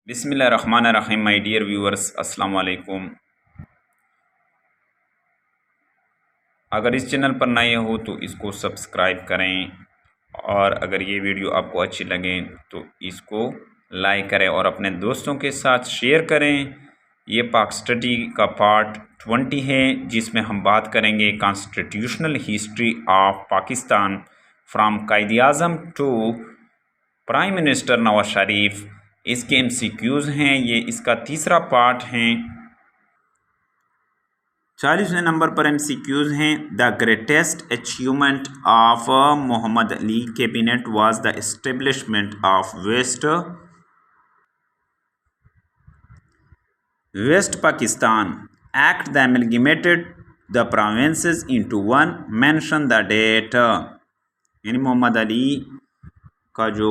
बिस्मिल्लाहिर्रहमानिर्रहीम my dear viewers, अस्सलाम वालेकुम। अगर इस चैनल पर नए हो तो इसको सब्सक्राइब करें और अगर ये वीडियो आपको अच्छी लगे तो इसको लाइक करें और अपने दोस्तों के साथ शेयर करें। ये पाक स्टडी का पार्ट 20 है जिसमें हम बात करेंगे constitutional history of Pakistan from Quaid-e-Azam to prime minister Nawaz Sharif. इसके MCQs हैं, ये इसका तीसरा पार्ट है। 40वें नंबर पर MCQs हैं। The greatest achievement of Mohammad Ali cabinet was the establishment of west Pakistan act the amalgamated the provinces into one, mention the date. यानी मोहम्मद अली का जो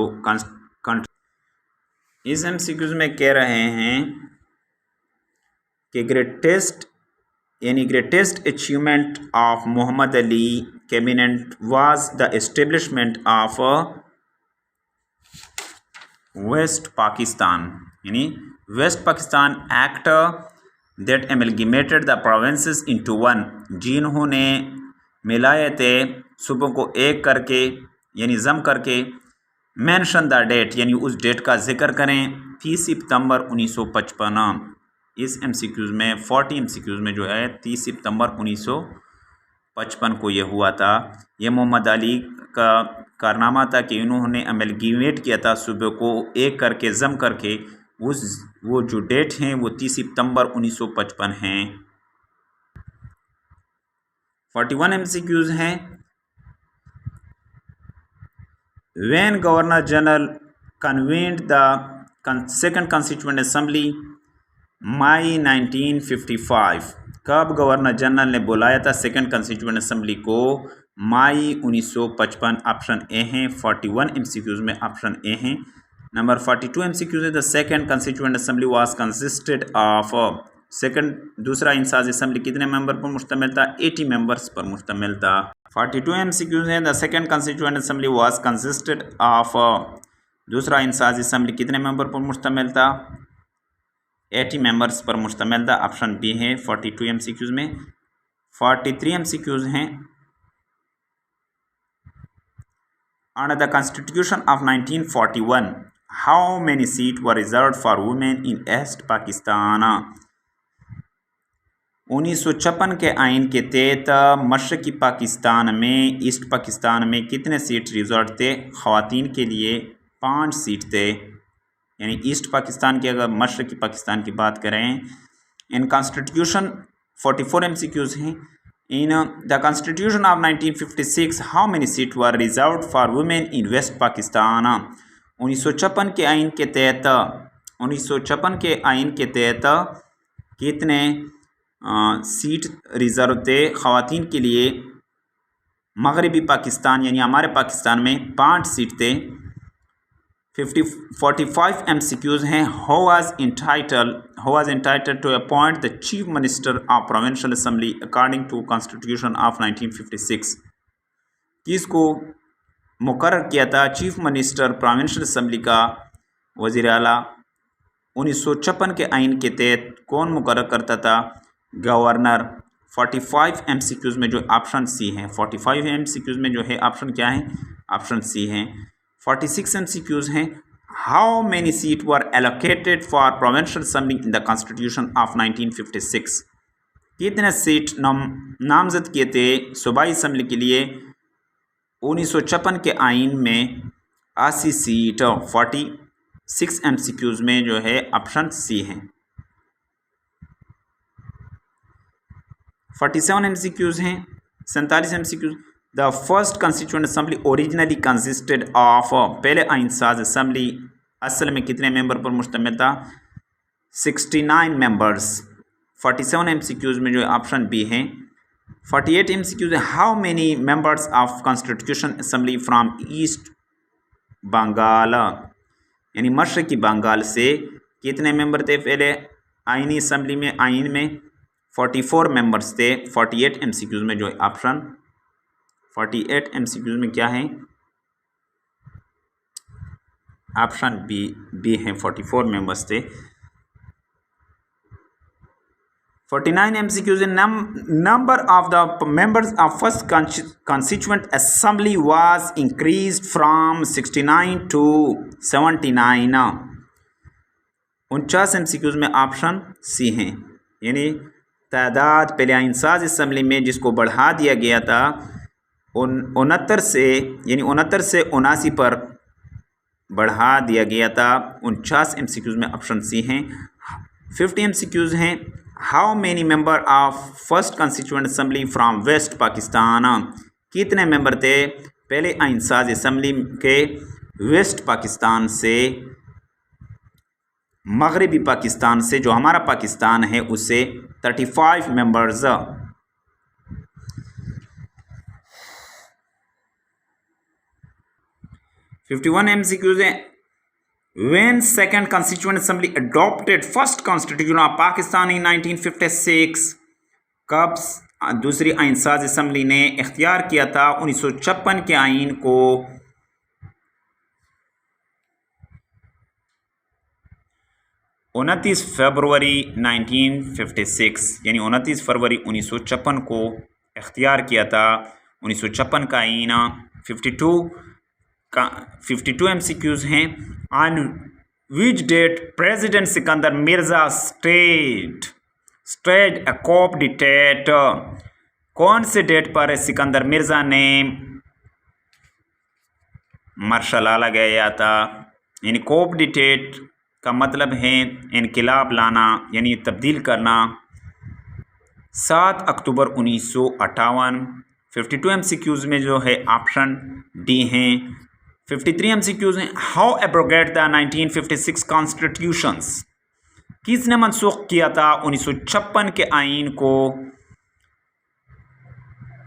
इस MCQs में कह रहे हैं कि greatest achievement of Mohammad Ali cabinet was the establishment of west Pakistan, यानी west Pakistan act that amalgamated the provinces into one, जिन्होंने मिलाए थे सूबों को एक करके यानी जम करके। मेंशन द डेट यानी उस डेट का जिक्र करें, 30 सितंबर 1955। इस MCQs में 40 MCQs में जो है 30 सितंबर 1955 को ये हुआ था। ये मोहम्मद अली का कारनामा था कि इन्होंने अमलगमेट किया था सूबे को एक करके जम करके। वो जो डेट हैं वो 30 सितंबर 1955 हैं। 41 MCQs हैं। When Governor General convened the Second Constituent Assembly, मई 1955, कब गवर्नर जनरल ने बुलाया था सेकंड कंस्टिट्यूएंट असेंबली को? मई 1955। ऑप्शन ए हैं। 41 MCQs में ऑप्शन ए हैं। नंबर 42 MCQs है। The second constituent assembly was consisted of, दूसरा इंसाज असेंबली कितने मेंबर पर मुश्तमिल था? 80 मेंबर्स पर मुश्तमिल था। 42 MCQs हैं। The second constituent assembly was consisted of, दूसरा इंसाज असेंबली कितने मेंबर पर मुश्तमिल था? 80 मेंबर्स पर मुश्तमिल था। ऑप्शन बी है 42 MCQs में। 43 MCQs हैं। Under the constitution of 1941 how many seat were reserved for women in east Pakistan? 1956 के आइन के तहत मशरकी पाकिस्तान में, ईस्ट पाकिस्तान में कितने सीट रिजर्व थे ख़वातीन के लिए? 5 सीट थे। यानी ईस्ट पाकिस्तान की, अगर मशरकी पाकिस्तान की बात करें, इन कॉन्स्टिट्यूशन 44 MCQs हैं। In the constitution of 1956 how many seat were reserved for women in West Pakistan? 1956 के आइन के तहत, 1956 के आइन के तहत कितने सीट रिजर्व थे ख़वातीन के लिए? मगरबी पाकिस्तान यानी हमारे पाकिस्तान में 5 सीट थे। 45 MCQs हैं। Who was entitled to appoint the Chief Minister of Provincial Assembly according to Constitution of 1956? किसको मुकर्रर किया था चीफ मिनिस्टर प्रोविंशियल असेंबली का वज़ीर आला? 1956 के आइन के तहत कौन मुकर्रर करता था? गवर्नर। 45 MCQs में जो ऑप्शन सी हैं, 45 MCQs में जो है ऑप्शन क्या है? ऑप्शन सी हैं। 46 MCQs हैं। How many seat were allocated for provincial assembly in the constitution of 1956? कितने सीट नामजद किए थे सूबाई असेंबली के लिए 1956 के आइन में? 80 सीट। 46 MCQs में जो है ऑप्शन सी हैं। 47 MCQs हैं। 47 MCQs। The first constituent assembly originally consisted of, पहले आइन साज असेंबली असल में कितने मेंबर पर मुश्तमिल था? 69 मेंबर्स। 47 MCQs में जो ऑप्शन बी हैं। 48 MCQs है। How many members of constitution assembly from East Bengal, यानी मशरकी बंगाल से कितने मेंबर थे पहले आइनी असेंबली में? आइन में 44 मेंबर्स थे। 48 MCQs में जो ऑप्शन 48 MCQs में क्या है? ऑप्शन बी हैं 44 मेंबर्स थे। 49 MCQs in number of the members of first constituent assembly was increased from 69 to 79। 49 MCQs में ऑप्शन सी हैं, यानी तादाद पहले आइनसाज असम्बली में जिसको बढ़ा दिया गया था 69 से, यानी 69 से 79 पर बढ़ा दिया गया था। 49 MCQs में ऑप्शन सी हैं। 50 MCQs हैं, how many member of first constituent assembly from West Pakistan, कितने मेंबर थे पहले आइनसाज असम्बली के वेस्ट पाकिस्तान से, मगरबी पाकिस्तान से, जो हमारा पाकिस्तान है उससे 35 मेंबर्स। 51 MCQs हैं, When second constituent assembly adopted first constitution of Pakistan in 1956, कब दूसरी आइनसाज असम्बली ने इख्तियार किया था 1956 के आइन को? 29 फरवरी 1956, यानी 29 फरवरी 1956 को इख्तियार किया था 1956 का आइन। 52 MCQs हैं, on which date president Sikandar Mirza stage a coup dictator, कौन से डेट पर सिकंदर मिर्जा ने मार्शल लॉ लगाया था? यानी कॉप डिक्टेट का मतलब है इनकलाब लाना, यानी तब्दील करना। 7 अक्टूबर 1958। 52 MCQs में जो है ऑप्शन डी हैं। 53 MCQs हैं, हाउ एब्रोगेट द 1956 कॉन्स्टिट्यूशंस, किसने मनसूख किया था 1956 के आइन को?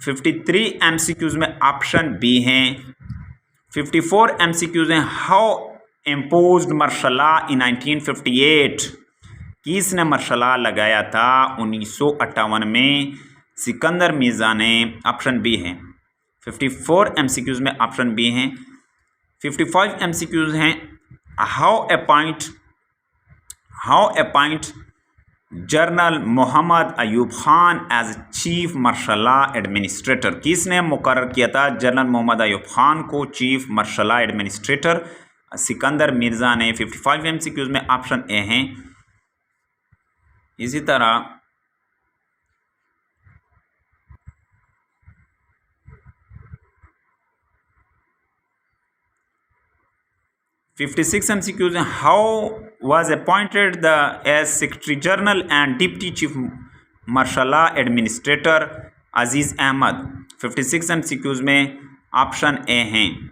53 MCQs में ऑप्शन बी हैं। 54 MCQs हैं, how imposed martial law in 1958, किसने मार्शल लॉ लगाया था 1958 में? सिकंदर मिर्जा ने। ऑप्शन बी है। 54 MCQs में ऑप्शन बी हैं। 55 MCQs हैं, how appoint general Mohammad Ayub Khan as chief martial law administrator, किसने मुकर्रर किया था जनरल मोहम्मद अयूब खान को chief martial law administrator? Sikandar Mirza ने। 55 MCQs में ऑप्शन ए हैं। इसी तरह 56 MCQs हैं, how was appointed the as secretary general and deputy chief martial law administrator Aziz Ahmad? 56 MCQs में ऑप्शन ए हैं।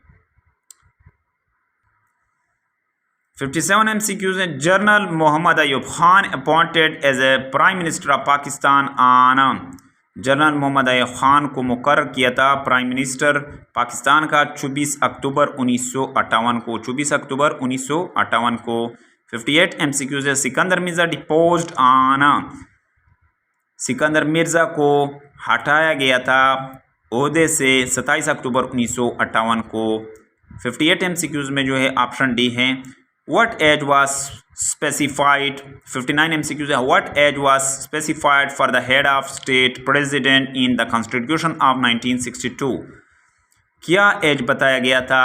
57 MCQs हैं, general Mohammad Ayub Khan appointed as a prime minister of Pakistan on, general Mohammad Ayub Khan को मुकर्रर किया था प्राइम मिनिस्टर पाकिस्तान का 24 अक्टूबर 1958 को। 24 अक्टूबर 1958 को। 58 MCQs है, सिकंदर मिर्जा डिपोज्ड ऑन, सिकंदर मिर्जा को हटाया गया था ओहदे से 27 अक्टूबर 1958 को। 58 MCQs में जो है ऑप्शन डी है। What age was specified? 59 MCQs है, what age was specified for the head of state president in the Constitution of 1962? क्या एज बताया गया था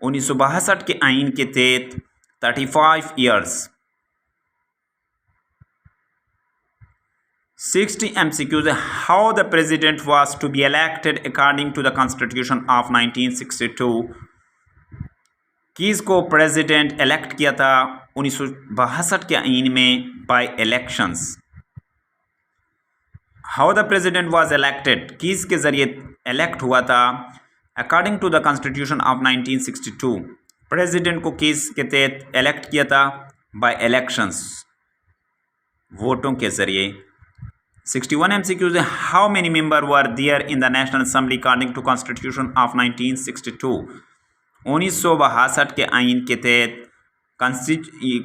1962 के आइन के तहत? 35 years। 60 MCQs है, how the president was to be elected according to the Constitution of 1962? किसको प्रेसिडेंट इलेक्ट किया था 1962 के आइन में? By elections. How the president was elected, किसके ज़रिए इलेक्ट हुआ था? According to the constitution of 1962, president को किसके तहत इलेक्ट किया था? बाय इलेक्शंस, वोटों के ज़रिए। 61 MCQs है, how many member were there in the national assembly according to constitution of 1962? 1962 के आइन के तहत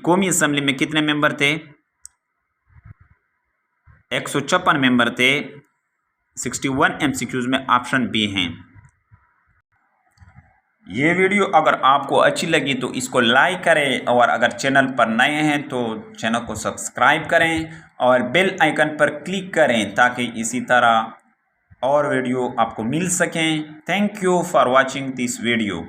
कौमी असम्बली में कितने मेंबर थे? 156 मेंबर थे। 61 MCQs में ऑप्शन बी हैं। ये वीडियो अगर आपको अच्छी लगी तो इसको लाइक करें और अगर चैनल पर नए हैं तो चैनल को सब्सक्राइब करें और बेल आइकन पर क्लिक करें ताकि इसी तरह और वीडियो आपको मिल सकें। Thank you for watching this video.